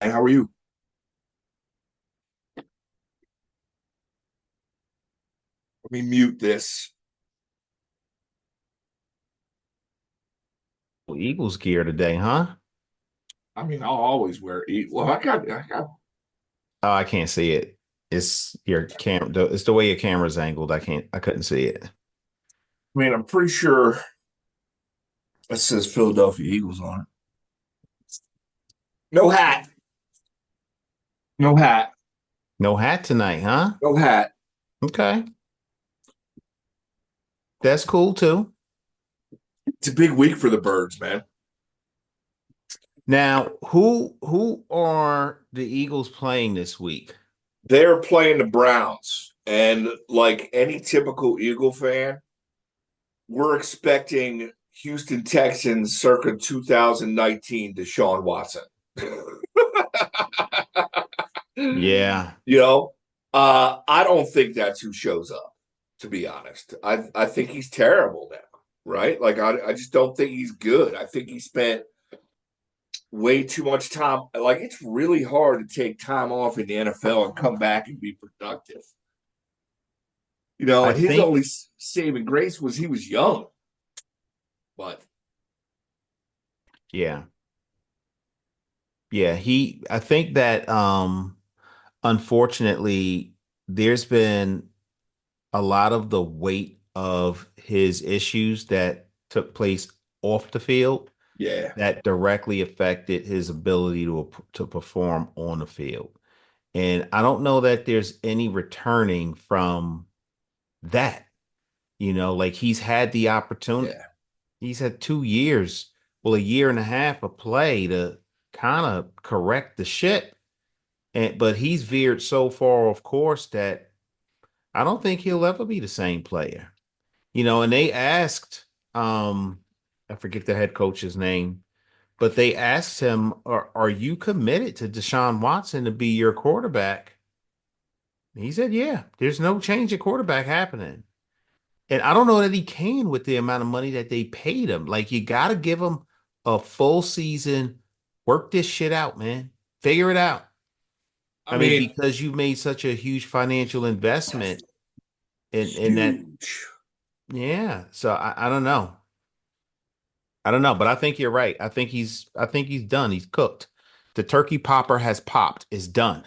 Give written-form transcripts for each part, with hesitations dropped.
And how are you? Let me mute this. Eagles gear today, huh? I mean, I'll always wear it. Well, I got. Oh, I can't see it. It's your cam. It's the way your camera's angled. I couldn't see it. I mean, I'm pretty sure it says Philadelphia Eagles on it. No hat. No hat. No hat tonight, huh? No hat. Okay, that's cool too. It's a big week for the Birds, man. Now, who are the Eagles playing this week? They're playing the Browns, and like any typical Eagle fan, we're expecting Houston Texans circa 2019 Deshaun Watson. Yeah, I don't think that's who shows up, to be honest. I think he's terrible now, right? Like I just don't think he's good. I think he spent way too much time. Like it's really hard to take time off in the NFL and come back and be productive. I And his think. only saving grace was he was young. But Yeah, yeah. I think that unfortunately, there's been a lot of the weight of his issues that took place off the field yeah, that directly affected his ability to perform on the field. And I don't know that there's any returning from that. Like he's had the opportunity. yeah. He's had 2 years, well, a year and a half of play to kind of correct the shit. But he's veered so far off course that I don't think he'll ever be the same player. And they asked, I forget the head coach's name, but they asked him, are you committed to Deshaun Watson to be your quarterback? He said, yeah, there's no change of quarterback happening. And I don't know that he can with the amount of money that they paid him. Like, you got to give him a full season, work this shit out, man. Figure it out. I I mean, mean, because you've made such a huge financial investment in that. huge. Yeah. So I don't know. I don't know, but I think you're right. I think he's done. He's cooked. The turkey popper has popped. It's done.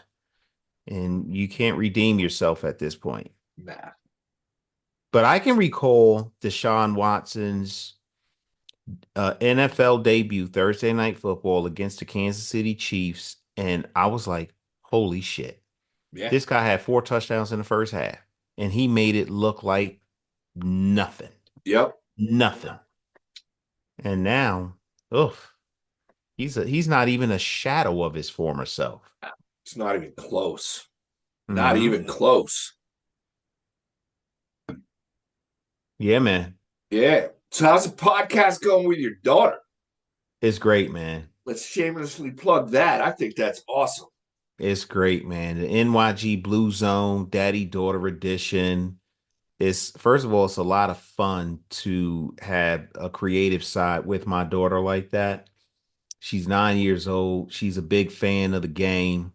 And you can't redeem yourself at this point. Nah. But I can recall Deshaun Watson's NFL debut Thursday Night Football against the Kansas City Chiefs, and I was like, "Holy shit! Yeah. This guy had 4 touchdowns in the first half, and he made it look like nothing, Yep. nothing." And now, oof, he's not even a shadow of his former self. It's not even close. Not Hmm. even close. Yeah, man, Yeah. So how's the podcast going with your daughter? it's great, man. Let's shamelessly plug that. I think that's awesome. It's great, man. The NYG Blue Zone Daddy Daughter Edition. It's first of all, it's a lot of fun to have a creative side with my daughter like that. She's 9 years old. She's a big fan of the game.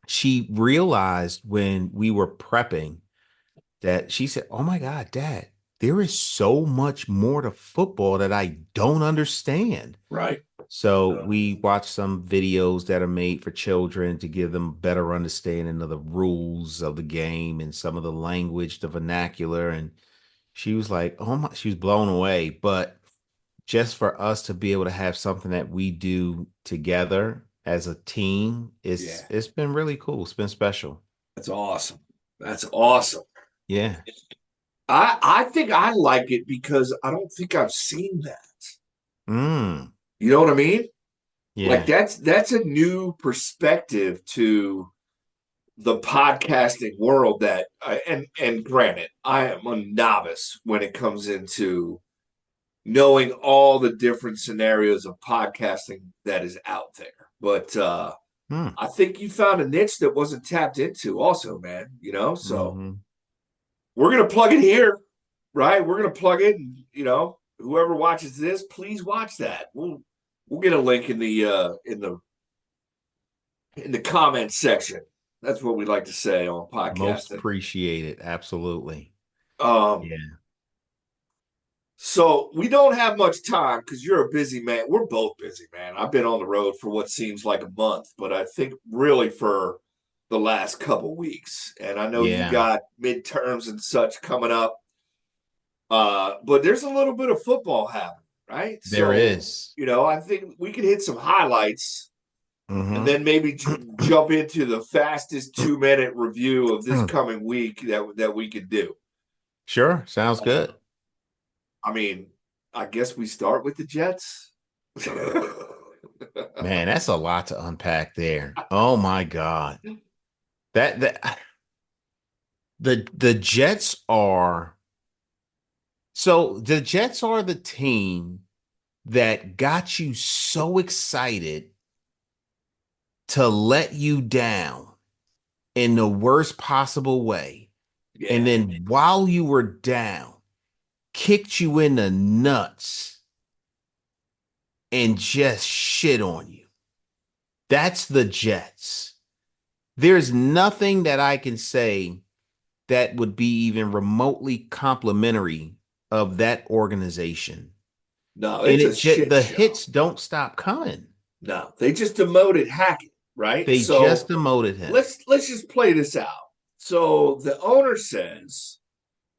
She realized when we were prepping that she said, "Oh my God, Dad, there is so much more to football that I don't understand." Right. So we watched some videos that are made for children to give them a better understanding of the rules of the game and some of the language, the vernacular. And she was like, oh my, she was blown away. But just for us to be able to have something that we do together as a team, it's Yeah. it's been really cool. It's been special. That's awesome. That's awesome. Yeah. I think I like it because I don't think I've seen that. Mm. You know what I mean? Like Yeah. that's a new perspective to the podcasting world that and granted, I am a novice when it comes into knowing all the different scenarios of podcasting that is out there. But Mm. I think you found a niche that wasn't tapped into also, man. So Hmm. we're gonna plug it here, right? We're gonna plug it, and whoever watches this, please watch that. We'll get a link in the in the comment section. That's what we like to say on Most podcasting. appreciated. Absolutely. Um, Yeah. so we don't have much time because you're a busy man. We're both busy, man. I've been on the road for what seems like a month, but I think really for the last couple weeks. And I know you Yeah. got midterms and such coming up. But there's a little bit of football happening, right? There So, is. I think we could hit some highlights and Mm-hmm. then maybe jump into the fastest 2 minute review of this coming week that we could do. Sure. Sounds good. I mean, I guess we start with the Jets. Man, that's a lot to unpack there. Oh my God. That the Jets are the Jets are the team that got you so excited to let you down in the worst possible way. And Yeah. then while you were down, kicked you in the nuts and just shit on you. That's the Jets. There's nothing that I can say that would be even remotely complimentary of that organization. No, And it's a shit the show. hits don't stop coming. No, they just demoted Hackett, right? They just So demoted him. let's just play this out. So the owner says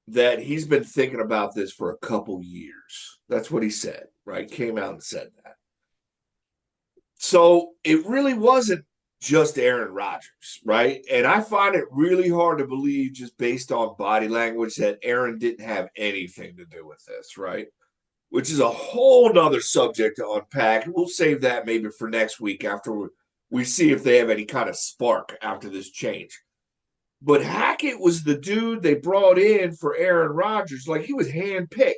that he's been thinking about this for a couple years. That's what he said, right? Came out and said that. So it really wasn't just Aaron Rodgers, right? And I find it really hard to believe, just based on body language, that Aaron didn't have anything to do with this, right? Which is a whole nother subject to unpack. We'll save that maybe for next week after we see if they have any kind of spark after this change. But Hackett was the dude they brought in for Aaron Rodgers. Like, he was handpicked.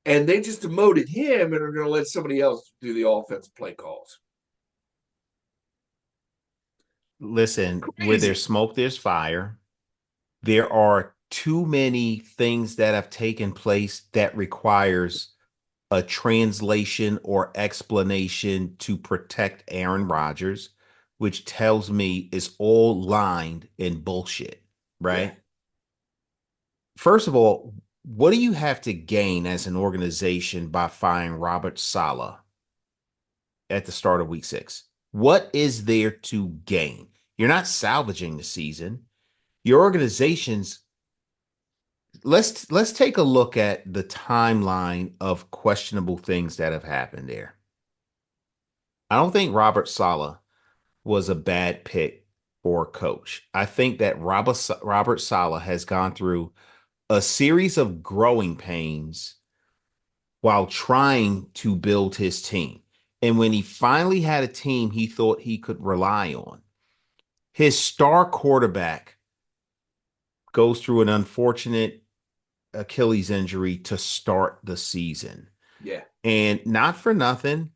And they just demoted him and are going to let somebody else do the offensive play calls. Listen, where there's Crazy. smoke, there's fire. There are too many things that have taken place that requires a translation or explanation to protect Aaron Rodgers, which tells me it's all lined in bullshit, Yeah. right? First of all, what do you have to gain as an organization by firing Robert Saleh at the start of week 6? What is there to gain? You're not salvaging the season. Your organization's let's take a look at the timeline of questionable things that have happened there. I don't think Robert Saleh was a bad pick for coach. I think that Robert Saleh has gone through a series of growing pains while trying to build his team. And when he finally had a team he thought he could rely on, his star quarterback goes through an unfortunate Achilles injury to start the season. Yeah. And not for nothing,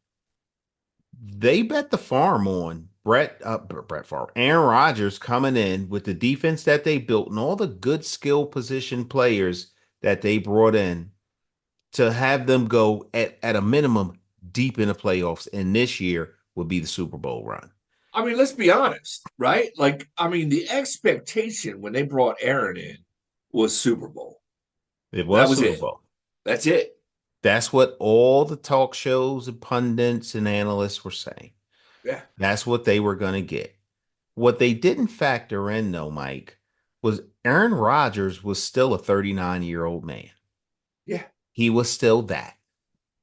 they bet the farm on Brett Favre, Aaron Rodgers coming in with the defense that they built and all the good skill position players that they brought in to have them go at a minimum deep in the playoffs. And this year would be the Super Bowl run. I mean, let's be honest, right? Like, I mean, the expectation when they brought Aaron in was Super Bowl. It That was was Super it. Bowl. That's it. That's what all the talk shows and pundits and analysts were saying. Yeah. That's what they were going to get. What they didn't factor in, though, Mike, was Aaron Rodgers was still a 39-year-old man. Yeah. He was still that,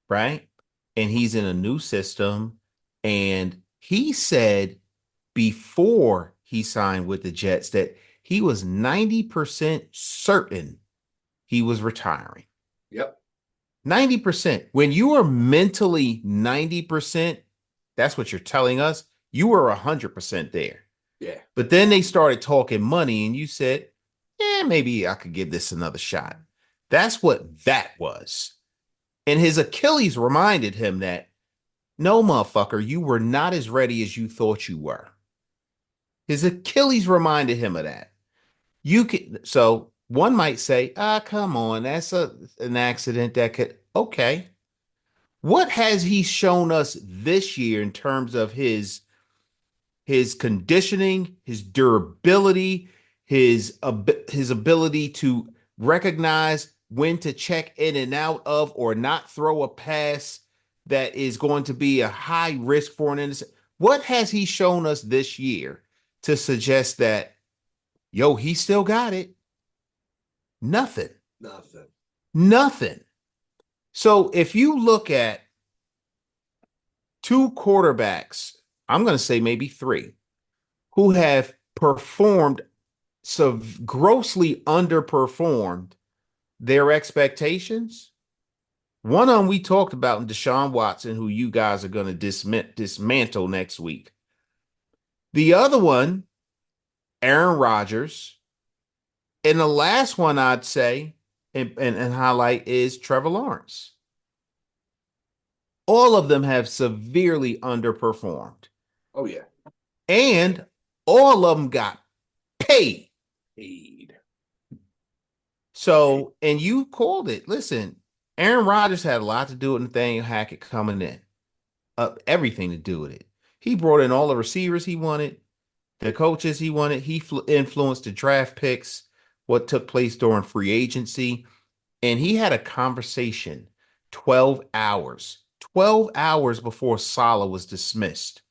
right? And he's in a new system. And he said before he signed with the Jets that he was 90% certain he was retiring. Yep. 90%. When you are mentally 90%, that's what you're telling us. You were 100% there. Yeah. But then they started talking money, and you said, yeah, maybe I could give this another shot. That's what that was. And his Achilles reminded him that, no, motherfucker, you were not as ready as you thought you were. His Achilles reminded him of that. You could, so one might say, come on, that's an accident that could, okay. What has he shown us this year in terms of his his conditioning, his durability, his ability to recognize when to check in and out of or not throw a pass that is going to be a high risk for an innocent. What has he shown us this year to suggest that, yo, he still got it? Nothing. Nothing. Nothing. So if you look at two quarterbacks, I'm going to say maybe three, who have performed so grossly underperformed their expectations. One of them we talked about in Deshaun Watson, who you guys are going to dismantle next week. The other one, Aaron Rodgers. And the last one I'd say and highlight is Trevor Lawrence. All of them have severely underperformed. Oh, yeah. And all of them got paid. Paid. So, and you called it. Listen, Aaron Rodgers had a lot to do with Nathaniel Hackett coming in. Everything to do with it. He brought in all the receivers he wanted, the coaches he wanted. He influenced the draft picks, what took place during free agency. And he had a conversation 12 hours before Saleh was dismissed.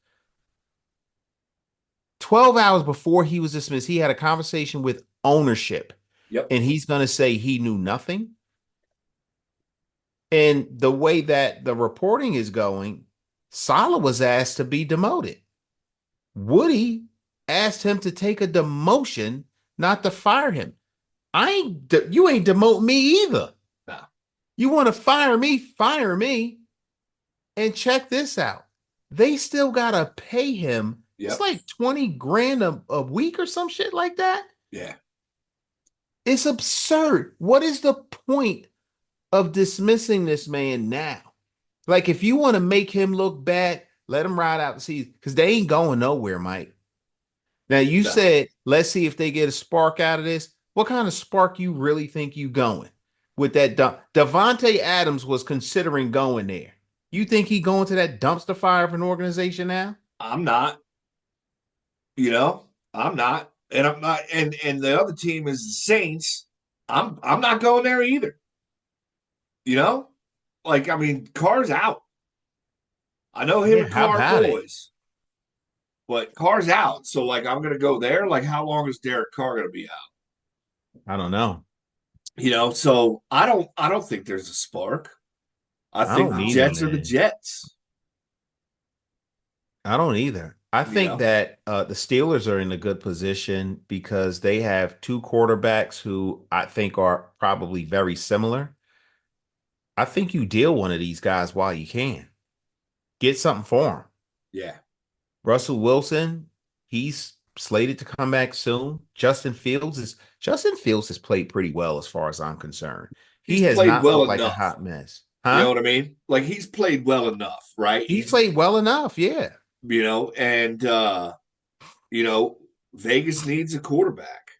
12 hours before he was dismissed, he had a conversation with ownership. Yep. And he's going to say he knew nothing. And the way that the reporting is going, Saleh was asked to be demoted. Woody asked him to take a demotion, not to fire him. You ain't demote me either. Nah. You want to fire me, fire me. And check this out. They still got to pay him. Yep. It's like 20 grand a week or some shit like that. Yeah. It's absurd. What is the point of dismissing this man now? Like, if you want to make him look bad, let him ride out the season because they ain't going nowhere, Mike. Now, you said, let's see if they get a spark out of this. What kind of spark you really think you going with that? Devontae Adams was considering going there. You think he going to that dumpster fire of an organization now? I'm not. I'm not. And I'm not. And the other team is the Saints. I'm not going there either. Like, I mean, Carr's out. I know him and Carr boys, but Carr's out. So, like, I'm going to go there. Like, how long is Derek Carr going to be out? I don't know. So I don't think there's a spark. I think the Jets are the Jets. I don't either. I think that the Steelers are in a good position because they have two quarterbacks who I think are probably very similar. I think you deal one of these guys while you can. Get something for him. Yeah. Russell Wilson, he's slated to come back soon. Justin Fields has played pretty well as far as I'm concerned. He has not looked like a hot mess. Huh? You know what I mean? Like, he's played well enough, right? He's played well enough, yeah. And Vegas needs a quarterback.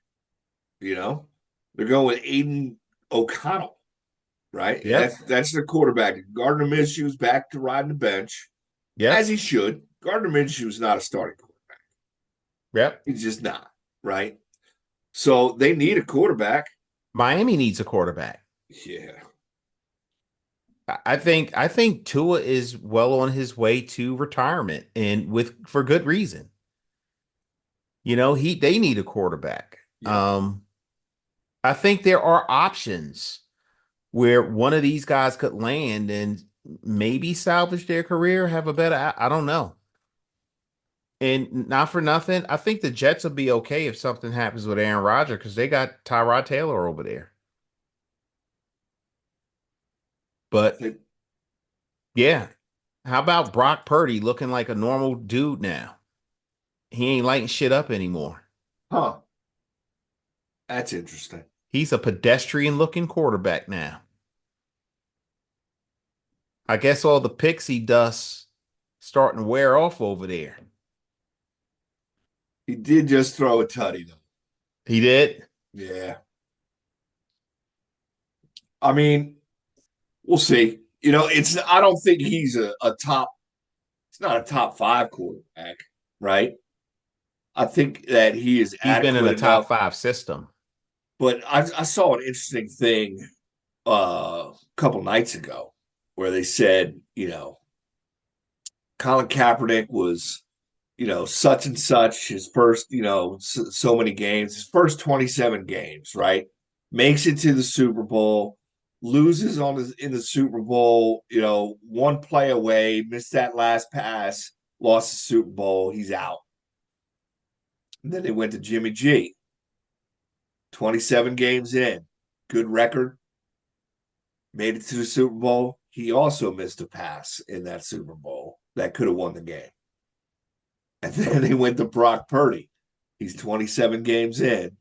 They're going with Aiden O'Connell, right? Yeah, that's their quarterback. Gardner Minshew's back to riding the bench, as he should. Gardner Minshew's not a starting quarterback. Yep, he's just not, right? So they need a quarterback. Miami needs a quarterback. Yeah. I think Tua is well on his way to retirement, and for good reason. They need a quarterback. Yeah. I think there are options where one of these guys could land and maybe salvage their career, have a better. I don't know. And not for nothing, I think the Jets will be okay if something happens with Aaron Rodgers because they got Tyrod Taylor over there. But yeah, how about Brock Purdy looking like a normal dude now? He ain't lighting shit up anymore. Huh. That's interesting. He's a pedestrian looking quarterback now. I guess all the pixie dust starting to wear off over there. He did just throw a tutty, though. He did? Yeah. I mean, we'll see. I don't think he's a top, it's not a top 5 quarterback, right? I think that he is He's been in adequate the top enough. five system. But I saw an interesting thing a couple nights ago where they said, Colin Kaepernick was, such and such his first, so many games, his first 27 games, right? Makes it to the Super Bowl, loses in the Super Bowl, one play away, missed that last pass, lost the Super Bowl, he's out. And then they went to Jimmy G, 27 games in, good record, made it to the Super Bowl. He also missed a pass in that Super Bowl that could have won the game. And then they went to Brock Purdy. He's 27 games in.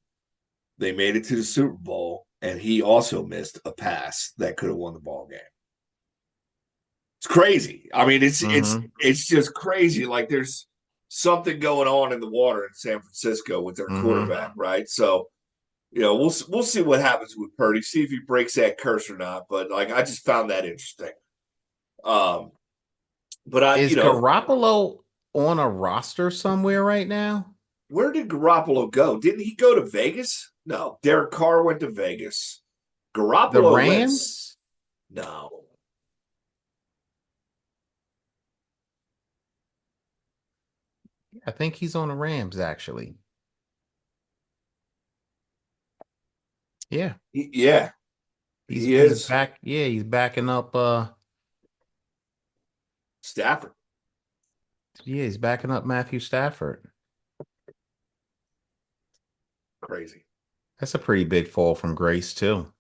They made it to the Super Bowl, and he also missed a pass that could have won the ball game. It's crazy. I mean, it's just crazy. Like there's something going on in the water in San Francisco with their quarterback, right? So, we'll see what happens with Purdy. See if he breaks that curse or not. But like, I just found that interesting. But Is Garoppolo on a roster somewhere right now? where did Garoppolo go? Didn't he go to Vegas? No, Derek Carr went to Vegas. The Garoppolo went. Rams? No, I think he's on the Rams, actually. Yeah. yeah, he He's is back. Yeah, he's backing up Stafford. yeah, he's backing up Matthew Stafford. Crazy. That's a pretty big fall from grace, too.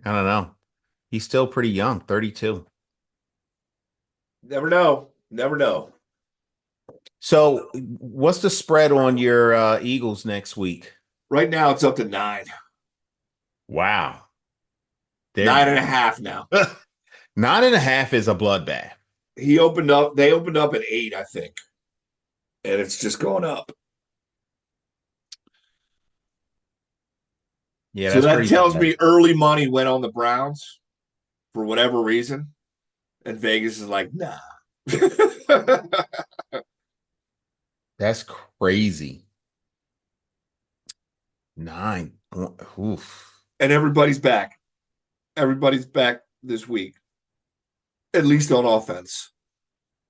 I don't know. He's still pretty young, 32. Never know. Never know. So, what's the spread on your Eagles next week? Right now, it's up to 9, Wow. They're 9.5 now. 9.5 is a bloodbath. He opened up. They opened up at 8, I think, and it's just going up. Yeah, So that's that pretty tells bad. me early money went on the Browns for whatever reason, and Vegas is like, nah. That's crazy. 9. Oof. And everybody's back. Everybody's back this week, at least on offense.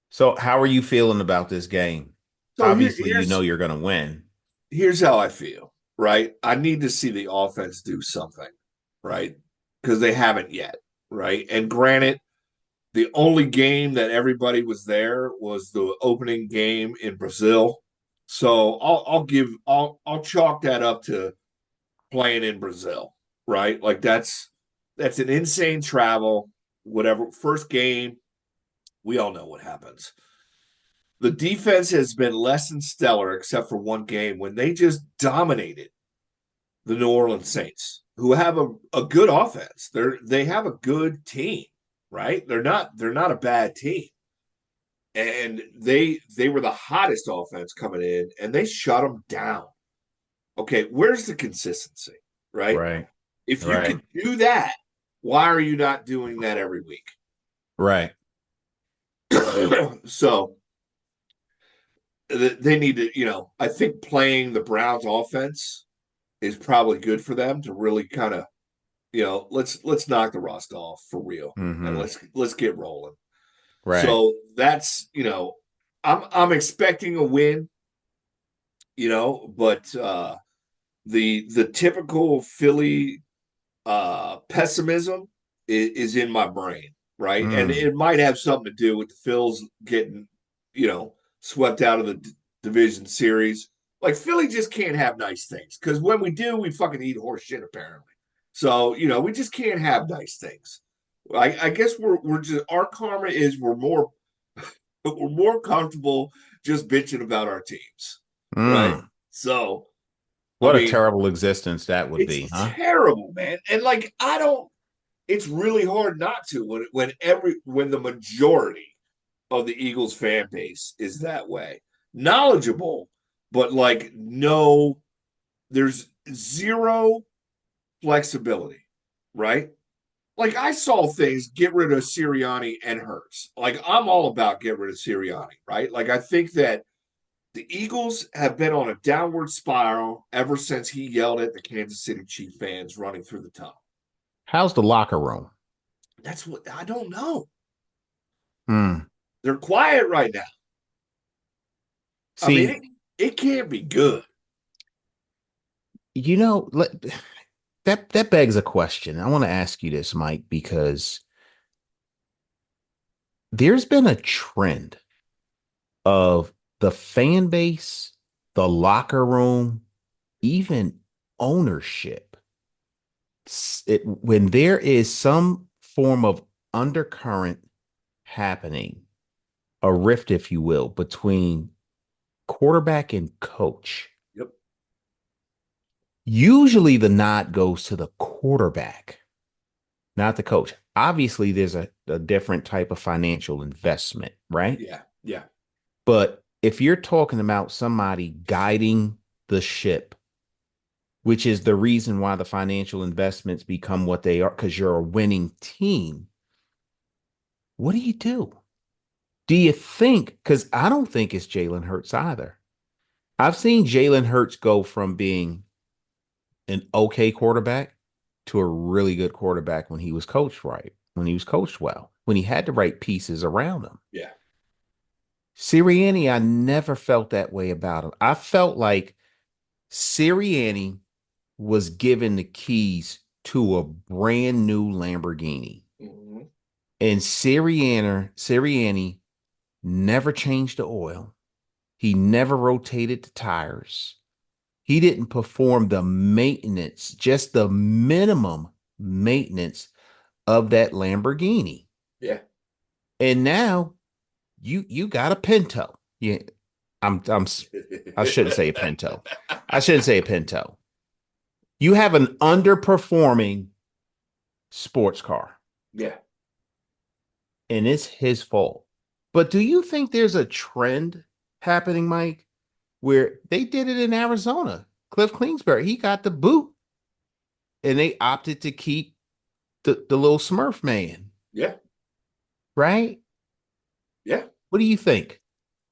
So, how are you feeling about this game? So Obviously, you know you're going to win. here's how I feel, right? I need to see the offense do something, right? Because they haven't yet, right? And granted, the only game that everybody was there was the opening game in Brazil. So I'll chalk that up to playing in Brazil, right? Like that's an insane travel. Whatever first game, we all know what happens. The defense has been less than stellar except for one game when they just dominated the New Orleans Saints, who have a good offense. They have a good team, right? They're not a bad team. And they were the hottest offense coming in and they shut them down. Okay, where's the consistency, right? Right. If you Right. can do that, why are you not doing that every week? Right. So they need to, I think playing the Browns offense is probably good for them to really kind of, let's knock the rust off for real and Hmm. let's get rolling. Right. So that's, I'm expecting a win, but the typical Philly pessimism is in my brain, right? And Mm. it might have something to do with the Phils getting, swept out of the division series. Like Philly just can't have nice things because when we do, we fucking eat horse shit apparently. So we just can't have nice things. I guess we're just our karma is we're more comfortable just bitching about our teams, right? Mm. So I What a mean, terrible existence that would it's be, huh? terrible, man. And like I don't it's really hard not to when the majority of the Eagles fan base is that way. Knowledgeable, but like no there's zero flexibility, right? Like I saw things get rid of Sirianni and Hurts. Like I'm all about get rid of Sirianni, right? Like I think that The Eagles have been on a downward spiral ever since he yelled at the Kansas City Chief fans running through the tunnel. How's the locker room? That's what I don't know. Hmm. They're quiet right now. I mean, See, it can't be good. you know, that begs a question. I want to ask you this, Mike, because there's been a trend of the fan base, the locker room, even ownership. When there is some form of undercurrent happening, a rift, if you will, between quarterback and coach, Yep. usually the nod goes to the quarterback, not the coach. Obviously, there's a different type of financial investment, right? Yeah. Yeah. But if you're talking about somebody guiding the ship, which is the reason why the financial investments become what they are, because you're a winning team, what do you do? Do you think? Because I don't think it's Jalen Hurts either. I've seen Jalen Hurts go from being an okay quarterback to a really good quarterback when he was coached right, when he was coached well, when he had the right pieces around him. Yeah. Sirianni, I never felt that way about him. I felt like Sirianni was given the keys to a brand new Lamborghini. Mm-hmm. And Sirianni never changed the oil. He never rotated the tires. He didn't perform the maintenance, just the minimum maintenance of that Lamborghini. Yeah. And now you got a Pinto. Yeah, I'm I shouldn't say a Pinto. I shouldn't say a Pinto. You have an underperforming sports car, Yeah. and it's his fault. But do you think there's a trend happening, Mike, where they did it in Arizona? Cliff Kingsbury, he got the boot, and they opted to keep the little Smurf man, Yeah. right? Yeah. What do you think?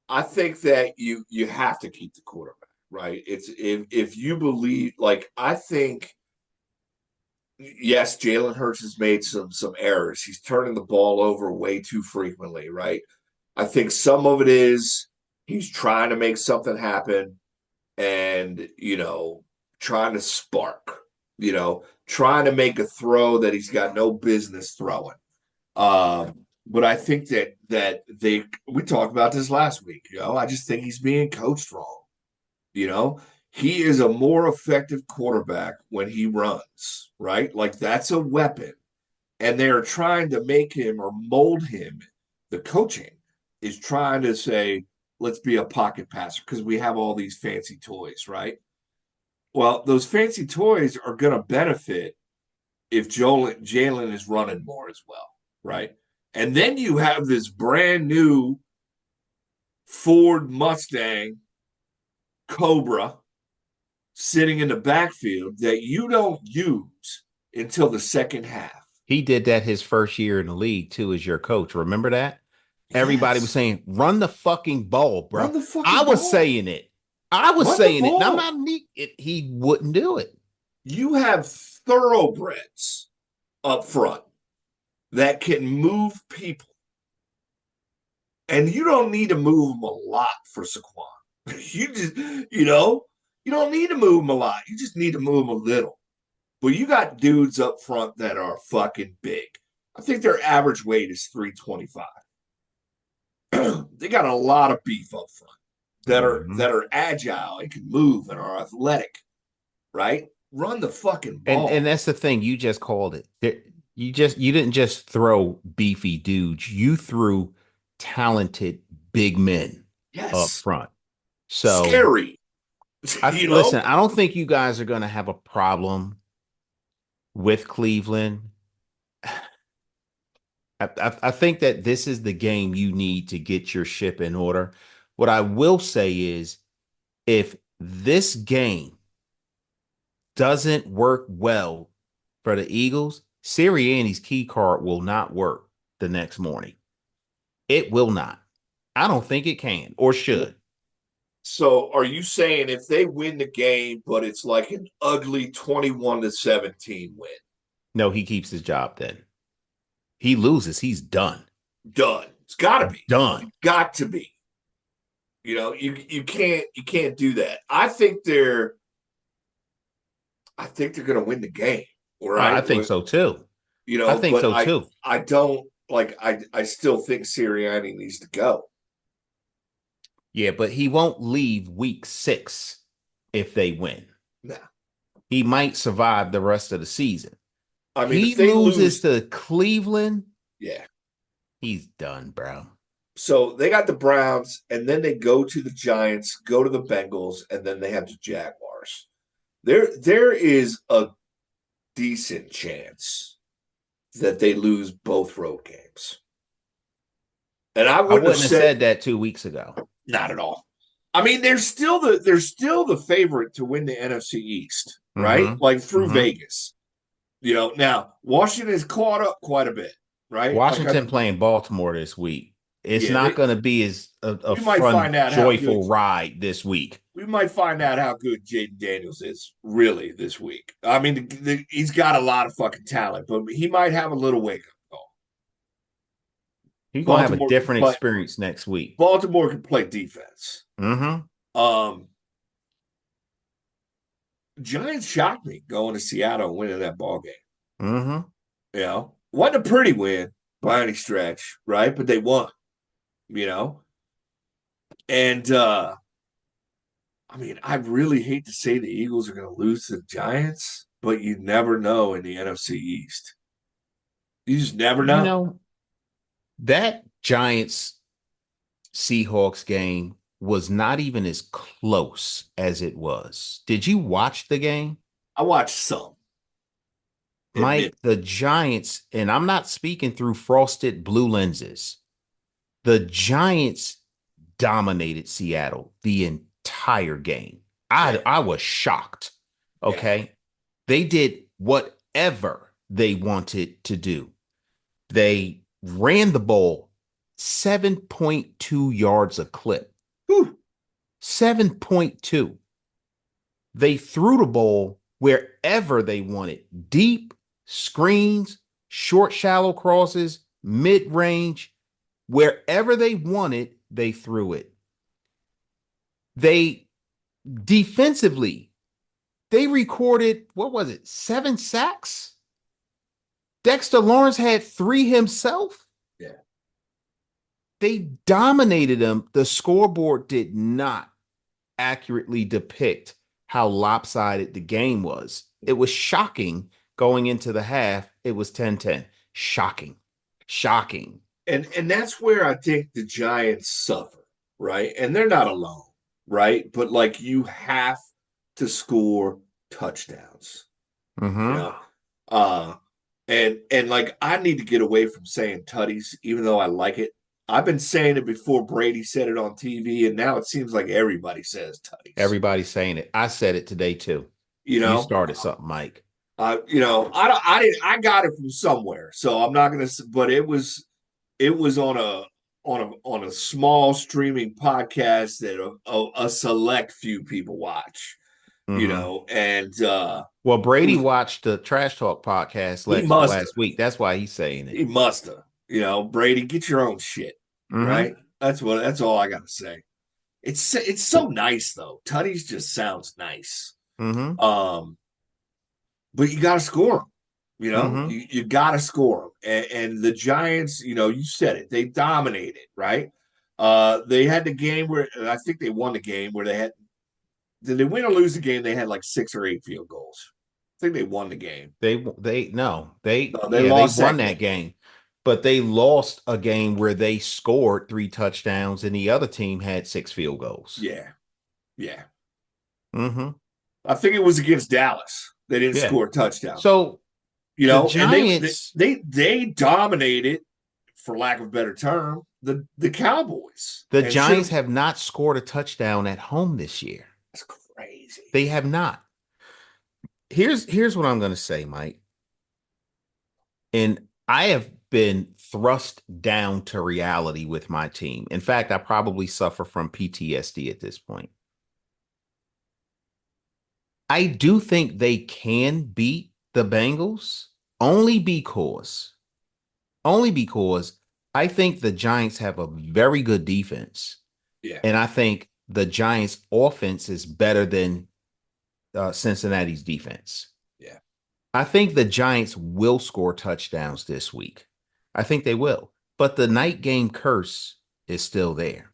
I think that you have to keep the quarterback, right? It's if you believe, like, I think, yes, Jalen Hurts has made some errors. He's turning the ball over way too frequently, right? I think some of it is he's trying to make something happen and, trying to spark, trying to make a throw that he's got no business throwing. But I think that we talked about this last week. I just think he's being coached wrong. You know, he is a more effective quarterback when he runs, right? Like that's a weapon. And they're trying to make him or mold him. The coaching is trying to say, let's be a pocket passer because we have all these fancy toys, right? Well, those fancy toys are going to benefit if Jalen is running more as well, right? And then you have this brand new Ford Mustang Cobra sitting in the backfield that you don't use until the second half. He did that his first year in the league too as your coach. Remember that? Everybody was Yes. saying, "Run the fucking ball, Run bro." the I fucking was ball. saying it. I was Run the saying it. And I'm ball. not he wouldn't do it. You have thoroughbreds up front that can move people. And you don't need to move them a lot for Saquon. You just, you don't need to move them a lot. You just need to move them a little. But you got dudes up front that are fucking big. I think their average weight is 325. They got a lot of beef up front that are Mhm. that are agile and can move and are athletic, right? Run the fucking And ball. that's the thing. You just called it. You didn't just throw beefy dudes. You threw talented big men up Yes. front. So Scary. you know? listen. I don't think you guys are going to have a problem with Cleveland. I think that this is the game you need to get your ship in order. What I will say is, if this game doesn't work well for the Eagles, Sirianni's key card will not work the next morning. It will not. I don't think it can or should. So are you saying if they win the game, but it's like an ugly 21-17 win? No, he keeps his job then. He loses, he's done. Done. It's gotta be. Done. It's got to be. You can't do that. I think they're gonna win the game. All I right. think so too. I think But so I too. I don't like I still think Sirianni needs to go. Yeah, but he won't leave week 6 if they win. Nah. He might survive the rest of the season. I mean, He if they loses lose, to Cleveland, yeah. he's done, bro. So they got the Browns, and then they go to the Giants, go to the Bengals, and then they have the Jaguars. There is a decent chance that they lose both road games. And I I wouldn't have wouldn't have said said that 2 weeks ago. not at all. I mean, they're still the favorite to win the NFC East, right? Mm-hmm. Like through Mm-hmm. Vegas. Now Washington has caught up quite a bit, right? Washington playing Baltimore this week. It's Yeah, not going to be as a we might fun, find out how good joyful ride this week. we might find out how good Jaden Daniels is really this week. I mean, he's got a lot of fucking talent, but he might have a little wake up call. He's going to have a Baltimore can different play. experience next week. Baltimore can play defense. Mm-hmm. Um, Giants shocked me going to Seattle and winning that ball game. Mm-hmm. Wasn't a pretty win by any stretch, right? But they won. You know, and I mean, I really hate to say the Eagles are going to lose to the Giants, but you never know in the NFC East. You just never You know. know, that Giants Seahawks game was not even as close as it was. Did you watch the game? I watched some. Admit. Mike, the Giants, and I'm not speaking through frosted blue lenses. The Giants dominated Seattle the entire game. Yeah. I was shocked. Yeah. Okay. They did whatever they wanted to do. They ran the ball 7.2 yards a clip. Whew. 7.2. They threw the ball wherever they wanted. Deep screens, short, shallow crosses, mid range, wherever they wanted, they threw it. They defensively, they recorded, what was it, 7 sacks? Dexter Lawrence had 3 himself. Yeah. They dominated them. The scoreboard did not accurately depict how lopsided the game was. It was shocking going into the half. It was 10-10. Shocking. Shocking. And that's where I think the Giants suffer, right? And they're not alone, right? But like you have to score touchdowns. You Mm-hmm. know? And like I need to get away from saying Tuddies, even though I like it. I've been saying it before Brady said it on TV, and now it seems like everybody says Tuddies. Everybody's saying it. I said it today too. You You know, started something, Mike. I don't, I didn't, I got it from somewhere, so I'm not gonna. But it was on a small streaming podcast that a select few people watch. Mm-hmm. And Well, it Brady was watched the Trash Talk podcast he must have last week. That's why he's saying it. he must have. Brady, get your own shit, Mm-hmm. right? That's all I gotta say. It's so nice though. Tuddies just sounds nice. Mm-hmm. But you got to score them. Mm-hmm. You got to score them. And the Giants, you said it, they dominated, right? They had the game where I think they won the game where they had. Did they win or lose the game? They had like 6 or 8 field goals. I think they won the game. They no, they No, they yeah, they lost won that that game. game. But they lost a game where they scored 3 touchdowns and the other team had 6 field goals. Yeah, yeah. Mm-hmm. I think it was against Dallas. They didn't Yeah. score a touchdown. So the And Giants, they dominated, for lack of a better term, the Cowboys. the And Giants have not scored a touchdown at home this year. that's crazy. They have not. Here's what I'm going to say, Mike. And I have been thrust down to reality with my team. In fact, I probably suffer from PTSD at this point. I do think they can beat the Bengals only because, only because I think the Giants have a very good defense. Yeah. And I think the Giants' offense is better than Cincinnati's defense. Yeah. I think the Giants will score touchdowns this week. I think they will. But the night game curse is still there.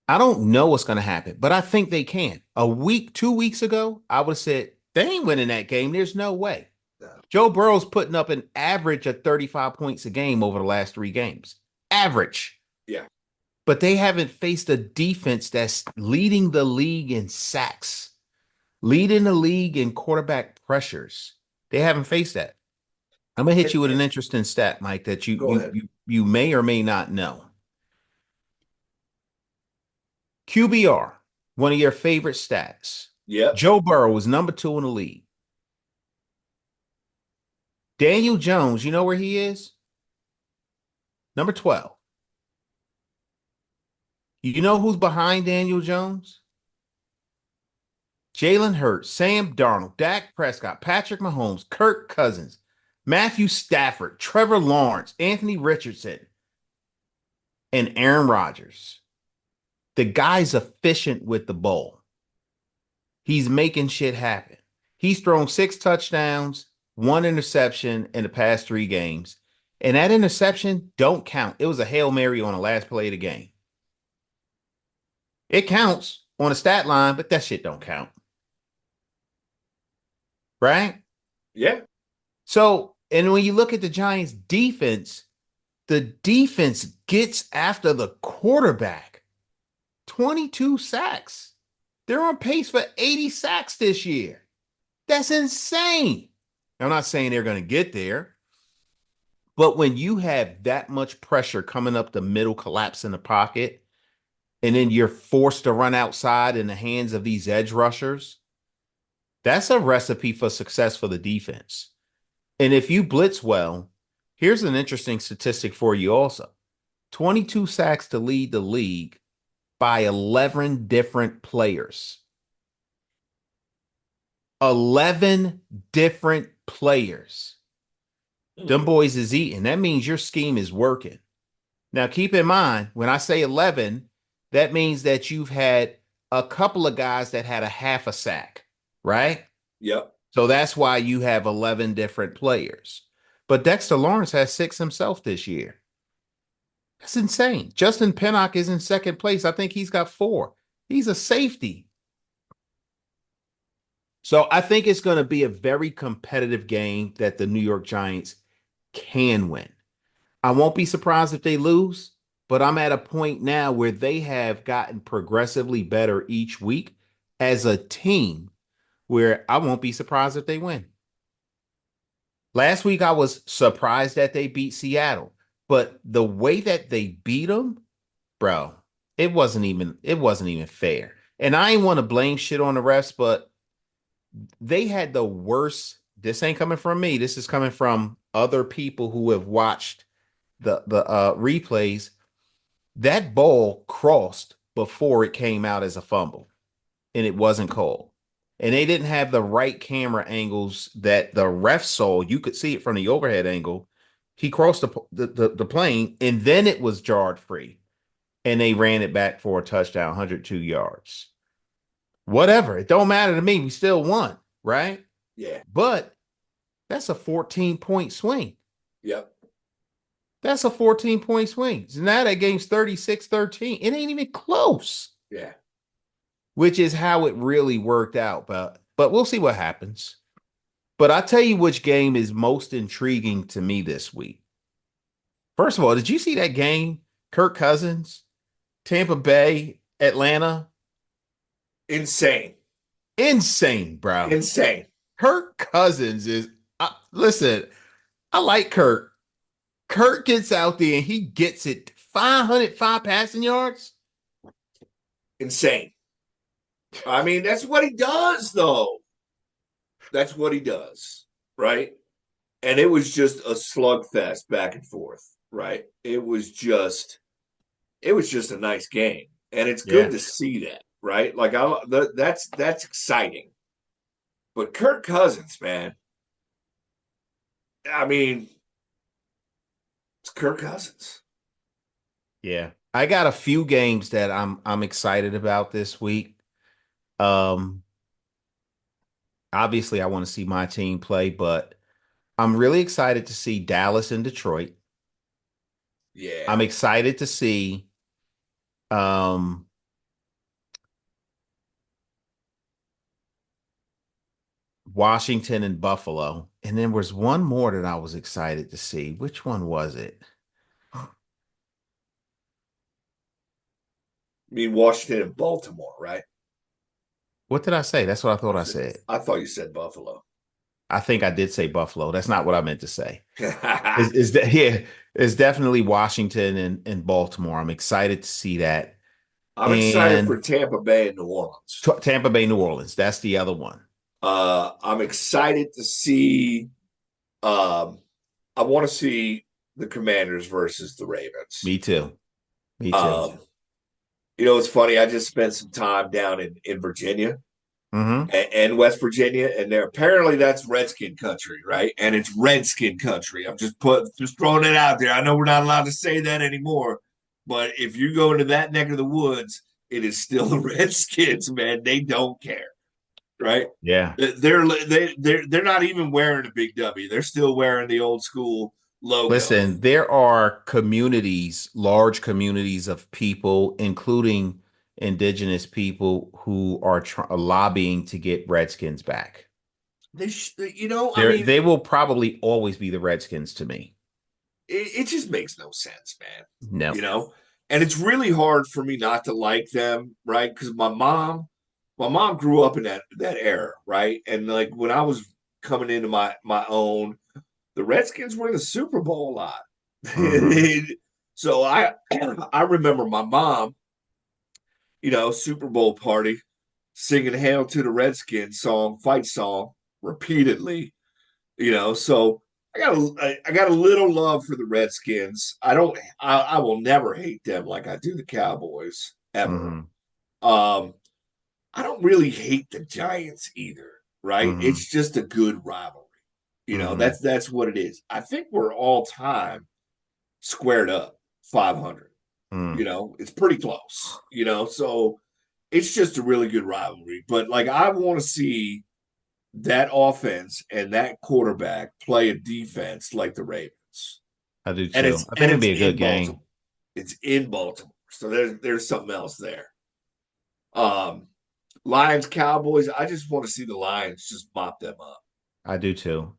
I don't know what's going to happen, but I think they can. A week, 2 weeks ago, I would have said, they ain't winning that game. There's no way. No. Joe Burrow's putting up an average of 35 points a game over the last 3 games. Average. Yeah. But they haven't faced a defense that's leading the league in sacks, leading the league in quarterback pressures. They haven't faced that. I'm gonna hit you with an interesting stat, Mike, that you Go you ahead. you you may or may not know. QBR, one of your favorite stats. Yep. Joe Burrow was number 2 in the league. Daniel Jones, you know where he is? Number 12. You know who's behind Daniel Jones? Jalen Hurts, Sam Darnold, Dak Prescott, Patrick Mahomes, Kirk Cousins, Matthew Stafford, Trevor Lawrence, Anthony Richardson, and Aaron Rodgers. The guy's efficient with the ball. He's making shit happen. He's thrown 6 touchdowns, 1 interception in the past 3 games. And that interception don't count. It was a Hail Mary on the last play of the game. It counts on the stat line, but that shit don't count. Right? Yeah. So, and when you look at the Giants defense, the defense gets after the quarterback. 22 sacks. They're on pace for 80 sacks this year. That's insane. I'm not saying they're going to get there, but when you have that much pressure coming up the middle, collapse in the pocket, and then you're forced to run outside in the hands of these edge rushers, that's a recipe for success for the defense. And if you blitz well, here's an interesting statistic for you also. 22 sacks to lead the league by 11 different players. 11 different players. Them boys is eating. That means your scheme is working. Now, keep in mind, when I say 11, that means that you've had a couple of guys that had a half a sack, right? Yep. So that's why you have 11 different players. But Dexter Lawrence has 6 himself this year. That's insane. Justin Pinnock is in second place. I think he's got 4. He's a safety. So I think it's going to be a very competitive game that the New York Giants can win. I won't be surprised if they lose, but I'm at a point now where they have gotten progressively better each week as a team where I won't be surprised if they win. Last week, I was surprised that they beat Seattle, but the way that they beat them, bro, it wasn't even fair. And I ain't want to blame shit on the refs, but they had the worst. This ain't coming from me. This is coming from other people who have watched the replays. That ball crossed before it came out as a fumble, and it wasn't called. And they didn't have the right camera angles that the ref saw. You could see it from the overhead angle. He crossed the plane, and then it was jarred free, and they ran it back for a touchdown, 102 yards. Whatever. It don't matter to me. We still won, right? Yeah. But that's a 14-point swing. Yep. That's a 14-point swing. So now that game's 36-13. It ain't even close. Yeah. Which is how it really worked out. But we'll see what happens. But I'll tell you which game is most intriguing to me this week. First of all, did you see that game? Kirk Cousins, Tampa Bay, Atlanta. Insane. Insane, bro. Insane. Kirk Cousins is, listen, I like Kirk. Kirk gets out there and he gets it 505 passing yards. Insane. I mean, that's what he does, though. That's what he does, right? And it was just a slugfest back and forth, right? It was just a nice game, and it's good to see that, right? Like that's exciting. But Kirk Cousins, man, I mean, it's Kirk Cousins. Yeah. I got a few games that I'm excited about this week. Um, Obviously I want to see my team play, but I'm really excited to see Dallas and Detroit. I'm Yeah. excited to see um Washington and Buffalo. And then was one more that I was excited to see. Which one was it? I mean, Washington and Baltimore, right? What did I say? That's what I thought I said. I thought you said Buffalo. I think I did say Buffalo. That's not what I meant to say. I'm Is that yeah, it's definitely Washington and Baltimore. I'm excited to see that. excited for And Tampa Bay and New Orleans. Tampa Bay, New Orleans. That's the other one. I'm excited to see. Um, I want to see the Commanders versus the Ravens. Me too. Me too. Um, it's funny. I just spent some time down in Virginia Hmm. and West Virginia, and there apparently that's Redskin country, right? And it's Redskin country. I'm just throwing it out there. I know we're not allowed to say that anymore, but if you go into that neck of the woods, it is still the Redskins, man. They don't care, right? Yeah. They're not even wearing a big W. They're still wearing the old school logo. Listen, there are communities, large communities of people, including indigenous people, who are lobbying to get Redskins back. I mean, They will probably always be the Redskins to me. it just makes no sense, man. No. You know, and it's really hard for me not to like them, right? Because my mom grew up in that era, right? And like when I was coming into my own, the Redskins were in the Super Bowl a lot. Hmm. So I remember my mom, Super Bowl party, singing "Hail to the Redskins" fight song repeatedly. So I got a little love for the Redskins. I will never hate them like I do the Cowboys ever. Hmm. Um, I don't really hate the Giants either, right? Hmm. It's just a good rivalry. Hmm. That's what it is. I think we're all time squared up 500. Mm. It's pretty close. So it's just a really good rivalry. But like I want to see that offense and that quarterback play a defense like the Ravens. I do And too. it's I and think it'll it's be a good in game. Baltimore. It's in Baltimore. So there's something else there. Um Lions Cowboys, I just want to see the Lions just mop them up. I do too.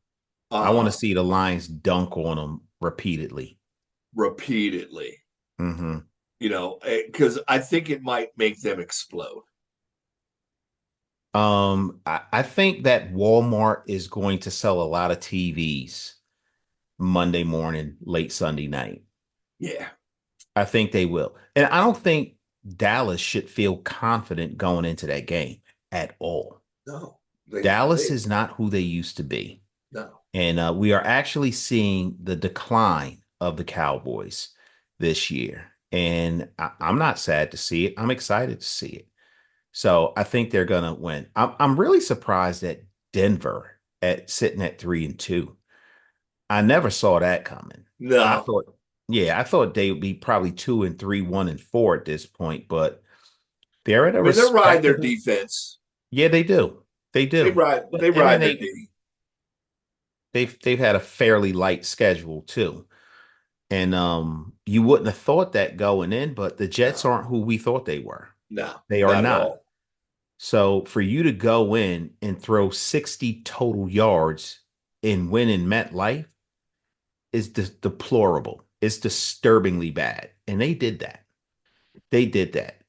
I want to Uh see the Lions dunk on them repeatedly. Repeatedly, Hmm. because I think it might make them explode. I think that Walmart is going to sell a lot of TVs Monday morning, late Sunday night. Yeah. I think they will. And I don't think Dallas should feel confident going into that game at all. No. They Dallas is not who they used to be. no. And we are actually seeing the decline of the Cowboys this year. And I'm not sad to see it. I'm excited to see it. So I think they're gonna win. I'm really surprised at Denver at sitting at 3-2. I never saw that coming. I No. thought, yeah, I thought they would be probably 2-3, 1-4 at this point, but they're at I a mean, they're riding their respectable. defense. Yeah, they do. They They do. ride they And then ride their D. they've had a fairly light schedule too. And you wouldn't have thought that going in, but the Jets No. aren't who we thought they were. No, They are not at not. all. So for you to go in and throw 60 total yards and win in MetLife is deplorable. It's disturbingly bad. And they did that. They did that.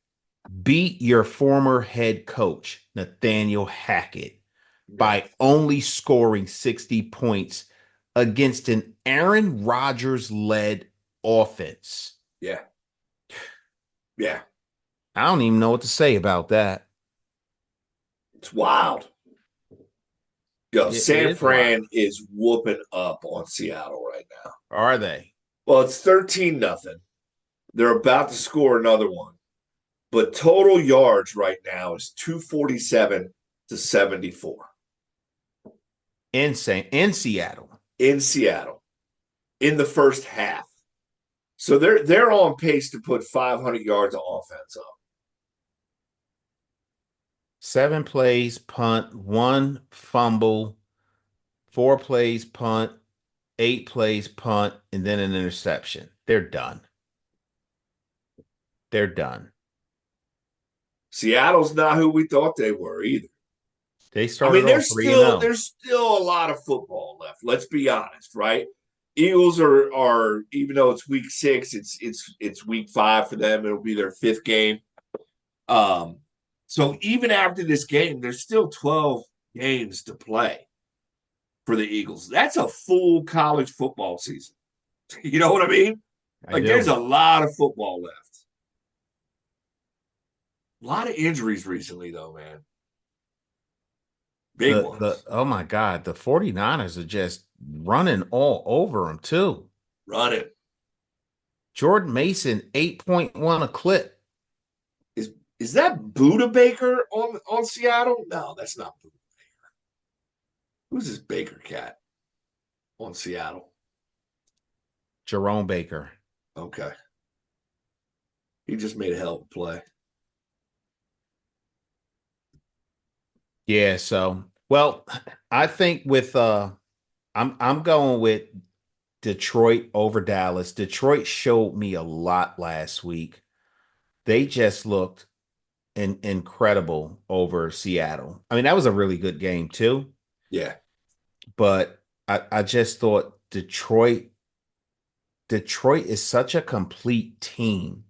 Beat your former head coach, Nathaniel Hackett, Yeah. by only scoring 60 points against an Aaron Rodgers led offense. Yeah. Yeah. I don't even know what to say about that. It's wild. Yo, It San is wild. Fran is whooping up on Seattle right now. Are they? Well, it's 13-0. They're about to score another one. But total yards right now is 247 to 74. Insane in Seattle. in Seattle in the first half. So they're on pace to put 500 yards of offense up. 7 plays, punt, 1 fumble, 4 plays, punt, 8 plays, punt, and then an interception. They're done. They're done. Seattle's not who we thought they were either. They I started mean, off 3 and 0. there's still a lot of football left. Let's be honest, right? Eagles are even though it's week 6, it's week 5 for them. It'll be their 5th game. Um, so even after this game, there's still 12 games to play for the Eagles. That's a full college football season. You know what I mean? I Like there's do. a lot of football left. A lot of injuries recently, though, man. Big The ones. oh my God, the 49ers are just running all over them too. Running. Jordan Mason, 8.1 a clip. Is that Buda Baker on Seattle? No, that's not Buda Baker. Who's this Baker cat on Seattle? Jerome Baker. Okay. He just made a hell of a play. Yeah, so well, I think with I'm going with Detroit over Dallas. Detroit showed me a lot last week. They just looked incredible over Seattle. I mean, that was a really good game too, Yeah. but I just thought Detroit is such a complete team,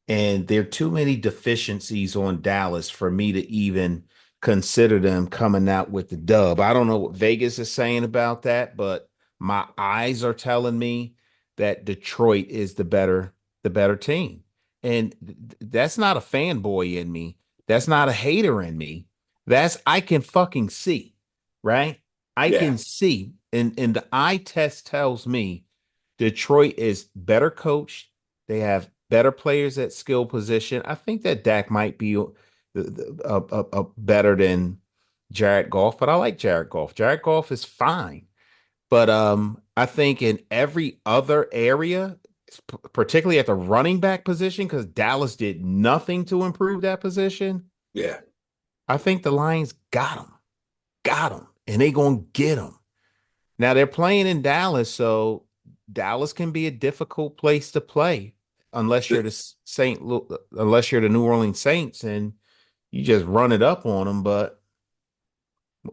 and there are too many deficiencies on Dallas for me to even consider them coming out with the dub. I don't know what Vegas is saying about that, but my eyes are telling me that Detroit is the better team. And that's not a fanboy in me. That's not a hater in me. That's I can fucking see, right? I Yeah. can see, and the eye test tells me Detroit is better coached. They have better players at skill position. I think that Dak might be better than Jared Goff, but I like Jared Goff. Jared Goff is fine, but I think in every other area, particularly at the running back position, because Dallas did nothing to improve that position. Yeah. I think the Lions got him, and they gonna get him. Now they're playing in Dallas, so Dallas can be a difficult place to play unless you're The, the unless you're the New Orleans Saints and you just run it up on them. But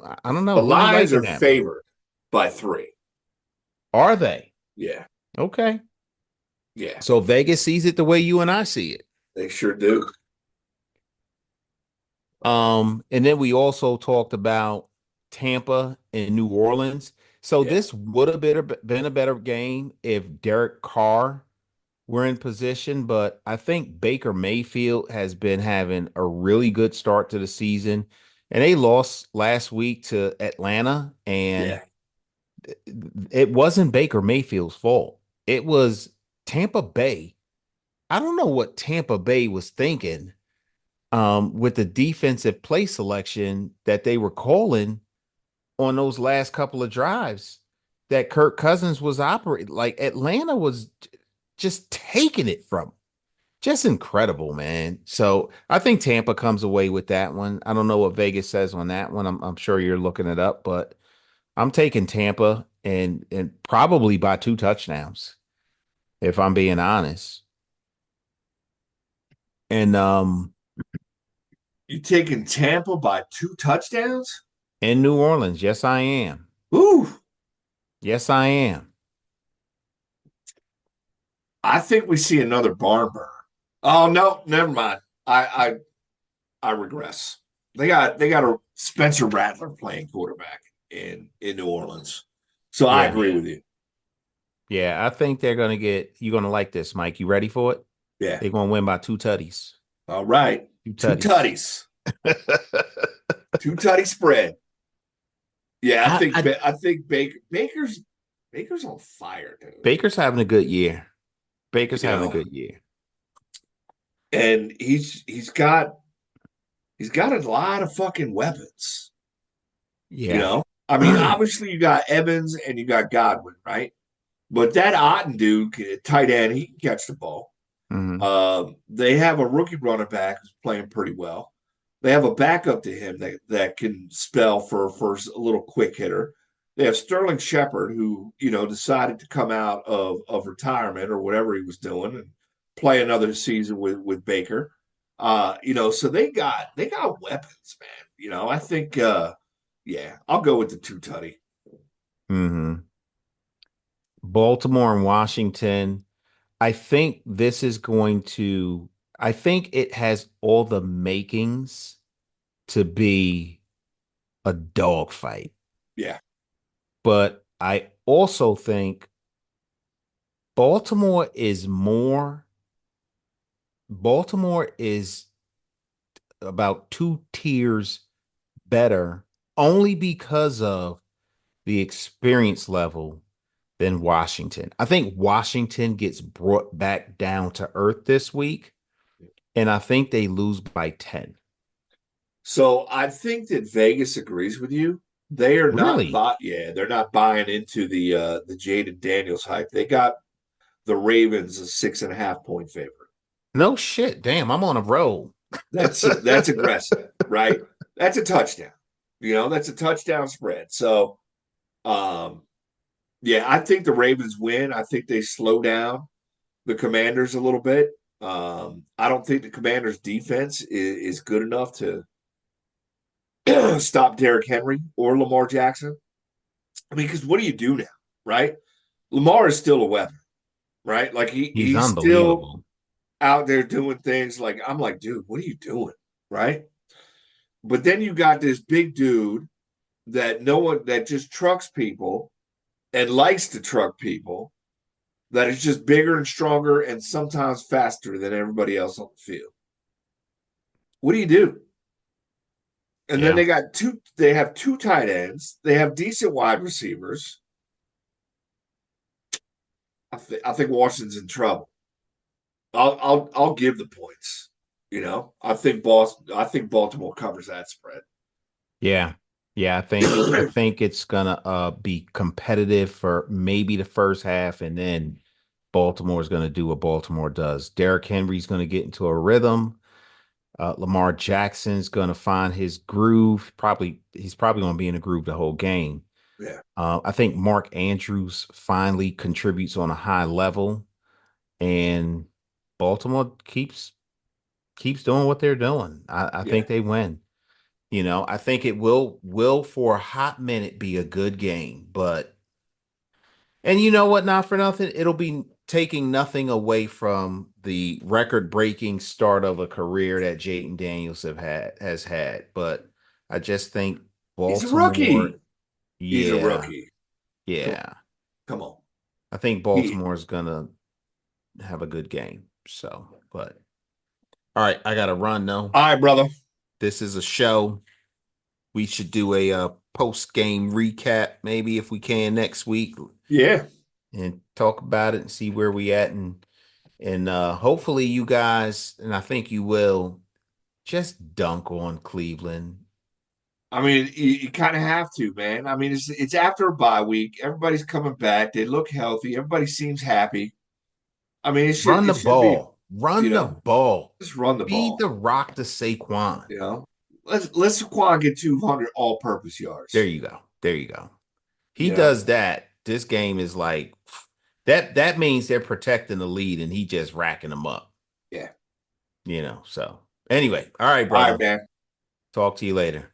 I don't the know who you Lions liking are that one. favored by 3. Are they Yeah. okay? Yeah. So Vegas sees it the way you and I see it. They sure do. And then we also talked about Tampa and New Orleans. So Yeah. this would have been a better game if Derek Carr were in position, but I think Baker Mayfield has been having a really good start to the season. And they lost last week to Atlanta, and Yeah. it wasn't Baker Mayfield's fault. It was Tampa Bay. I don't know what Tampa Bay was thinking with the defensive play selection that they were calling on those last couple of drives that Kirk Cousins was operating. Like Atlanta was just taking it from him. Just incredible, man. So I think Tampa comes away with that one. I don't know what Vegas says on that one. I'm sure you're looking it up, but I'm taking Tampa and probably by 2 touchdowns, if I'm being honest. And You taking Tampa by 2 touchdowns? in New Orleans, yes, I am. Ooh. Yes, I am. I think we see another barn burner. Oh no, never mind. I regress. They got a Spencer Rattler playing quarterback in New Orleans. So I Yeah. agree with you. Yeah, I think they're gonna get you're gonna like this, Mike. You ready for it? Yeah. They're gonna win by 2 tutties. All right. Two Two tutties. tutties. Two tutty spread. Yeah, I I think Baker's on fire, dude. Baker's having a good year. Baker's You having a know, good year. and he's got a lot of fucking weapons. You Yeah. know, I mean, obviously you got Evans and you got Godwin, right? But that Otten dude, tight end, he can catch the ball. Hmm. They have a rookie running back who's playing pretty well. They have a backup to him that can spell for a little quick hitter. They have Sterling Shepard, who decided to come out of retirement or whatever he was doing and play another season with Baker. So they got weapons, man. I think yeah, I'll go with the two tutty. Hmm. Baltimore and Washington. I think this is going to, I think it has all the makings to be a dogfight. Yeah, But I also think Baltimore is more, Baltimore is about two tiers better only because of the experience level than Washington. I think Washington gets brought back down to earth this week, and I think they lose by 10. so I think that Vegas agrees with you. They are not Really? bought. Yeah, they're not buying into the Jaden Daniels hype. They got the Ravens a 6.5 point favorite. No shit. Damn, I'm on a roll. That's aggressive, right? That's a touchdown. That's a touchdown spread. So, um, yeah, I think the Ravens win. I think they slow down the Commanders a little bit. I don't think the Commanders' defense is good enough to stop Derrick Henry or Lamar Jackson. I mean, because what do you do now, right? Lamar is still a weapon, right? Like He's he's still unbelievable. out there doing things like I'm like, dude, what are you doing, right? But then you got this big dude that no one that just trucks people and likes to truck people that is just bigger and stronger and sometimes faster than everybody else on the field. What do you do? And then Yeah. they have two tight ends, they have decent wide receivers. I think Washington's in trouble. I'll give the points. I think Baltimore covers that spread. Yeah. Yeah, I think it's gonna be competitive for maybe the first half, and then Baltimore's gonna do what Baltimore does. Derrick Henry's gonna get into a rhythm. Lamar Jackson's gonna find his groove. He's probably gonna be in a groove the whole game. Yeah, I think Mark Andrews finally contributes on a high level, and Baltimore keeps doing what they're doing. I yeah. think they win. I think it will for a hot minute be a good game, but and you know what, not for nothing, it'll be taking nothing away from the record-breaking start of a career that Jaden Daniels has had. But I just think He's a Baltimore, rookie. He's a yeah, rookie. Come on, yeah. come on. I think He. Baltimore's gonna have a good game. So, but all right, I gotta run though. All right, brother. This is a show. We should do a post game recap maybe if we can next week Yeah. and talk about it and see where we at and hopefully you guys and I think you will just dunk on Cleveland. I mean, you kind of have to, man. I mean, it's after a bye week. Everybody's coming back. They look healthy. Everybody seems happy. I mean, Run the it should be, ball. Run you the know, ball. just run the Feed ball. the rock to Saquon. Let's Saquon get 200 all-purpose There yards. you go. There you go. He You know, does that. This game is like that means they're protecting the lead and he just racking them up. yeah. So anyway, all right, All right, brother. man. Talk to you later.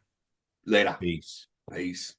Later. Peace. Peace.